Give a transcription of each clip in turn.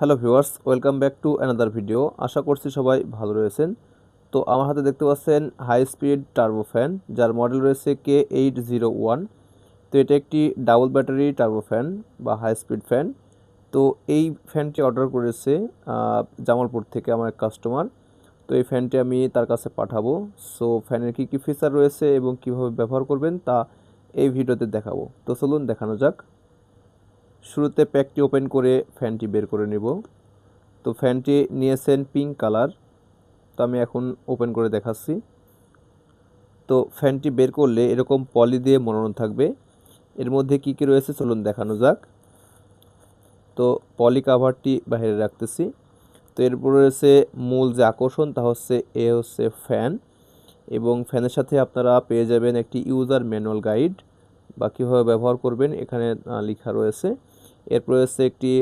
Hello viewers, welcome back to another video. আশা করছি সবাই ভালো রয়েছেন। তো আমার হাতে দেখতে পাচ্ছেন হাই স্পিড টার্বো ফ্যান, যার মডেল রয়েছে K801। তো এটা একটি ডাবল ব্যাটারি টার্বো ফ্যান বা হাই স্পিড ফ্যান। তো এই ফ্যানটি অর্ডার করেছে জামালপুর থেকে আমার এক কাস্টমার। তো এই ফ্যানটি আমি তার কাছে পাঠাবো। সো ফ্যানের কী কী ফিচার রয়েছে এবং কীভাবে ব্যবহার করবেন তা এই ভিডিওতে দেখাবো। তো চলুন দেখানো যাক। শুরুতে প্যাকটি ওপেন করে ফ্যানটি বের করে নেব। তো ফ্যানটি নিয়েছেন পিঙ্ক কালার। তো আমি এখন ওপেন করে দেখাচ্ছি। তো ফ্যানটি বের করলে এরকম পলি দিয়ে মোড়ানো থাকবে। এর মধ্যে কি কি রয়েছে চলুন দেখানো যাক। তো পলি কাভারটি বাইরে রাখতেছি। তো এরপর রয়েছে মূল যে আকর্ষণ তা হচ্ছে ফ্যান, এবং ফ্যানের সাথে আপনারা পেয়ে যাবেন একটি ইউজার ম্যানুয়াল গাইড বা কীভাবে ব্যবহার করবেন এখানে লেখা রয়েছে। এরপর রয়েছে একটি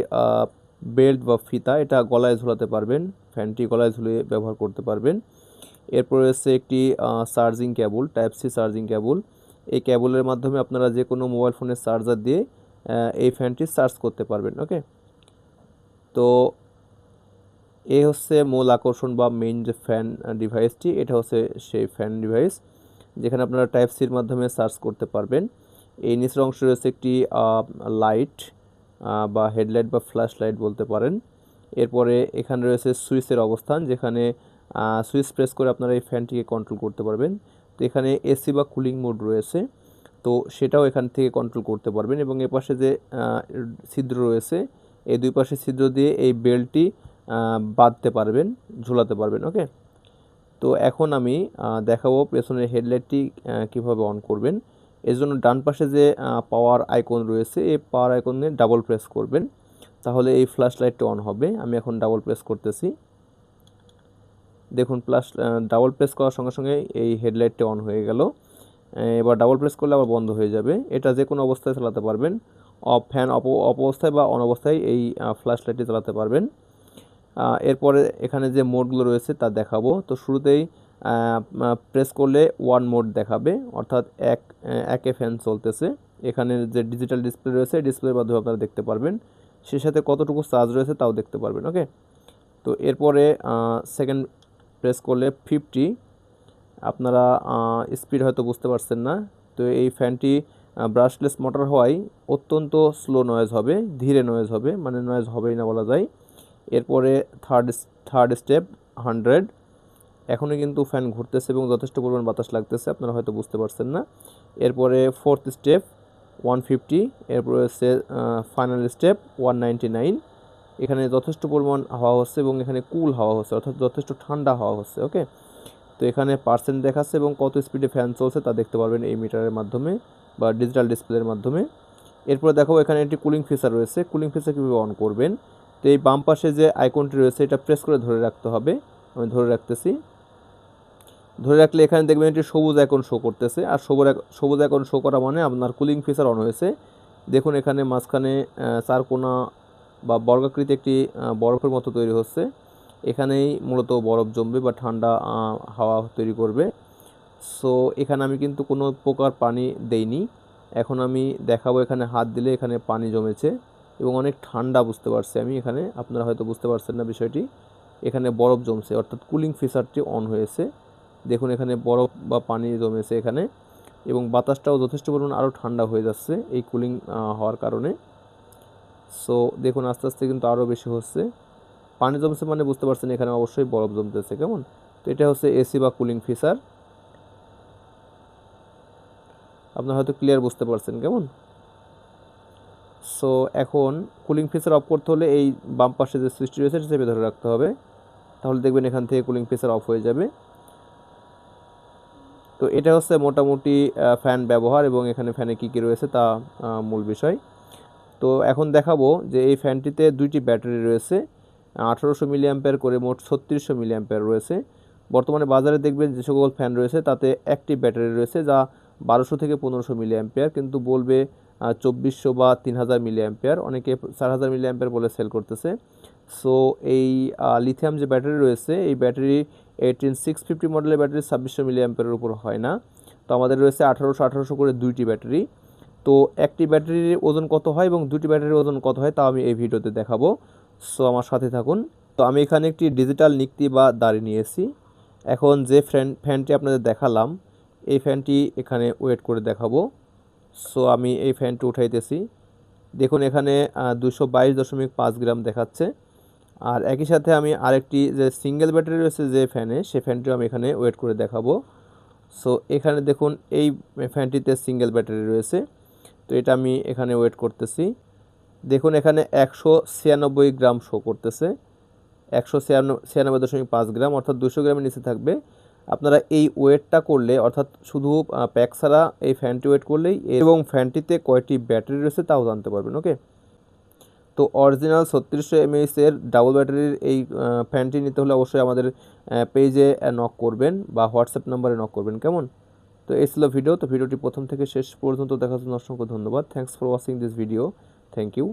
বেল্ট বা ফিতা, এটা গলায় ঝোলাতে পারবেন, ফ্যানটি গলায় ঝুলিয়ে ব্যবহার করতে পারবেন। এরপর রয়েছে একটি charging cable, type C charging cable. এই কেবলের মাধ্যমে আপনারা যে কোনো মোবাইল ফোনের চার্জার দিয়ে এই ফ্যানটি চার্জ করতে পারবেন। ওকে, তো এই হচ্ছে মূল আকর্ষণ বা মেইন যে ফ্যান ডিভাইসটি, এটা হচ্ছে সেই ফ্যান ডিভাইস যেখানে আপনারা টাইপ সির মাধ্যমে চার্জ করতে পারবেন। এই নিচের অংশে রয়েছে একটি লাইট বা হেডলাইট বা ফ্ল্যাশ লাইট বলতে পারেন। এরপরে এখানে রয়েছে সুইচের অবস্থান, যেখানে সুইচ প্রেস করে আপনারা এই ফ্যানটিকে কন্ট্রোল করতে পারবেন। তো এখানে এসি বা কুলিং মোড রয়েছে, তো সেটাও এখান থেকে কন্ট্রোল করতে পারবেন। এবং এপাশে যে ছিদ্র রয়েছে, এই দুই পাশে ছিদ্র দিয়ে এই বেল্টটি বাঁধতে পারবেন, ঝোলাতে পারবেন। ওকে, তো এখন আমি দেখাবো পেছনের হেডলাইটটি কীভাবে অন করবেন। এর জন্য ডান পাশে যে পাওয়ার আইকন রয়েছে, এই পাওয়ার আইকনে ডাবল প্রেস করবেন, তাহলে এই ফ্ল্যাশ লাইটটি অন হবে। আমি এখন ডাবল প্রেস করতেছি। দেখুন ডাবল প্রেস করার সঙ্গে সঙ্গে এই হেডলাইটটি অন হয়ে গেল। এবার ডাবল প্রেস করলে আবার বন্ধ হয়ে যাবে। এটা যে কোনো অবস্থায় চালাতে পারবেন, ফ্যান অফ অবস্থায় বা অন অবস্থায় এই ফ্ল্যাশ লাইটটি চালাতে পারবেন। এরপরে এখানে যে মোডগুলো রয়েছে তা দেখাবো। তো শুরুতেই প্রেস করলে ওয়ান মোড দেখাবে, অর্থাৎ একে ফ্যান চলতেছে। এখানে যে ডিজিটাল ডিসপ্লে রয়েছে, ডিসপ্লের মাধ্যমে আপনারা দেখতে পারবেন, সে সাথে কতটুকু চার্জ রয়েছে তাও দেখতে পারবেন। ওকে, তো এরপরে সেকেন্ড প্রেস করলে 50। আপনারা স্পিড হয়তো বুঝতে পারছেন না। তো এই ফ্যানটি ব্রাশলেস মোটর হওয়ায় অত্যন্ত স্লো নয়েজ হবে, ধীরে নয়েজ হবে, মানে নয়েজ হবেই না বলা যায়। এরপরে থার্ড স্টেপ 100। এখনও কিন্তু ফ্যান ঘুরতেছে এবং যথেষ্ট পরিমাণ বাতাস লাগতেছে, আপনারা হয়তো বুঝতে পারছেন না। এরপরে ফোর্থ স্টেপ 150। এরপরে হচ্ছে ফাইনাল স্টেপ 199। এখানে যথেষ্ট পরিমাণ হাওয়া হচ্ছে এবং এখানে কুল হাওয়া হচ্ছে, অর্থাৎ যথেষ্ট ঠান্ডা হাওয়া হচ্ছে। ওকে, তো এখানে পার্সেন্ট দেখাচ্ছে এবং কত স্পিডে ফ্যান চলছে তা দেখতে পারবেন এই মিটারের মাধ্যমে বা ডিজিটাল ডিসপ্লের মাধ্যমে। এরপরে দেখো এখানে একটি কুলিং ফিচার রয়েছে। কুলিং ফিচার কীভাবে অন করবেন, তো এই বাম পাশে যে আইকনটি রয়েছে এটা প্রেস করে ধরে রাখতে হবে। আমি ধরে রাখতেছি। ধরে রাখলে এখানে দেখবেন একটি সবুজ আইকন শো করতেছে, আর সবুজ আইকন শো করা মানে আপনার কুলিং ফিচার অন হয়েছে। দেখুন এখানে মাঝখানে চারকোনা বা বর্গাকৃতি একটি বরফের মতো তৈরি হচ্ছে। এখানেই মূলত বরফ জমবে বা ঠান্ডা হাওয়া তৈরি করবে। সো এখানে আমি কিন্তু কোনো প্রকার পানি দেইনি। এখন আমি দেখাবো, এখানে হাত দিলে এখানে পানি জমেছে এবং অনেক ঠান্ডা বুঝতে পারছি আমি। এখানে আপনারা হয়তো বুঝতে পারছেন না বিষয়টি, এখানে বরফ জমছে, অর্থাৎ কুলিং ফিচারটি অন হয়েছে। দেখুন এখানে বরফ বা পানি জমেছে এখানে, এবং বাতাসটাও যথেষ্ট পরিমাণ আরও ঠান্ডা হয়ে যাচ্ছে এই কুলিং হওয়ার কারণে। সো দেখুন আস্তে আস্তে কিন্তু আরও বেশি হচ্ছে। পানি জমছে মানে বুঝতে পারছেন এখানে অবশ্যই বরফ জমতেছে, কেমন। তো এটা হচ্ছে এসি বা কুলিং ফিচার, আপনারা হয়তো ক্লিয়ার বুঝতে পারছেন, কেমন। সো এখন কুলিং ফিচার অফ করতে হলে এই বাম পাশে যে সুইচটি রয়েছে সেটা চেপে ধরে রাখতে হবে, তাহলে দেখবেন এখান থেকে কুলিং ফিচার অফ হয়ে যাবে। তো এটা হচ্ছে মোটামুটি ফ্যান ব্যবহার এবং এখানে ফ্যানে কী কী রয়েছে তা মূল বিষয়। তো এখন দেখাবো যে এই ফ্যানটিতে দুইটি ব্যাটারি রয়েছে, 1800 মিলি অ্যাম্পিয়ার করে মোট 3600 মিলি অ্যাম্পিয়ার রয়েছে। বর্তমানে বাজারে দেখবেন যে সকল ফ্যান রয়েছে তাতে একটি ব্যাটারি রয়েছে যা 1200 থেকে 1500 মিলি অ্যাম্পিয়ার, কিন্তু বলবে 2400 বা 3000 মিলি অ্যাম্পিয়ার, অনেকে 4000 মিলি অ্যাম্পিয়ার বলে সেল করতেছে। সো এই লিথিয়াম যে ব্যাটারি রয়েছে, এই ব্যাটারি 18650 মডেলের ব্যাটারি 2600 মিলি অ্যাম্পিয়ারের উপর হয় না। তো আমাদের রয়েছে 1800 করে দুইটি ব্যাটারি। তো একটি ব্যাটারির ওজন কত হয় এবং দুটি ব্যাটারির ওজন কত হয় তা আমি এই ভিডিওতে দেখাবো। সো আমার সাথে থাকুন। তো আমি এখানে একটি ডিজিটাল নিক্তি বা দাড়ি নিয়েছি। এখন যে ফ্যানটি আপনাদের দেখালাম এই ফ্যানটি এখানে ওয়েট করে দেখাবো। সো আমি এই ফ্যানটি উঠাইতেছি। দেখুন এখানে 222.5 গ্রাম দেখাচ্ছে। আর একই সাথে আমি আরেকটি যে সিঙ্গেল ব্যাটারি রয়েছে যে ফ্যানে, সে ফ্যানটিও আমি এখানে ওয়েট করে দেখাবো। সো এখানে দেখুন এই ফ্যানটিতে সিঙ্গেল ব্যাটারি রয়েছে, তো এটা আমি এখানে ওয়েট করতেছি। দেখুন এখানে 196 গ্রাম শো করতেছে, 196.5 গ্রাম, অর্থাৎ 200 গ্রামের নিচে থাকবে। আপনারা এই ওয়েটটা করলে, অর্থাৎ শুধু প্যাক ছাড়া এই ফ্যানটি ওয়েট করলেই এবং ফ্যানটিতে কয়টি ব্যাটারি রয়েছে তাও জানতে পারবেন। ওকে, তো অরিজিনাল 3600 mAh ডাবল ব্যাটারির এই ফ্যানটি নিতে হলে অবশ্যই আমাদের পেজে নক করবেন বা হোয়াটসঅ্যাপ নাম্বারে নক করবেন, কেমন? তো এই ছিল ভিডিও। তো ভিডিওটি প্রথম থেকে শেষ পর্যন্ত দেখার জন্য অসংখ্য ধন্যবাদ। Thanks for watching this video. Thank you.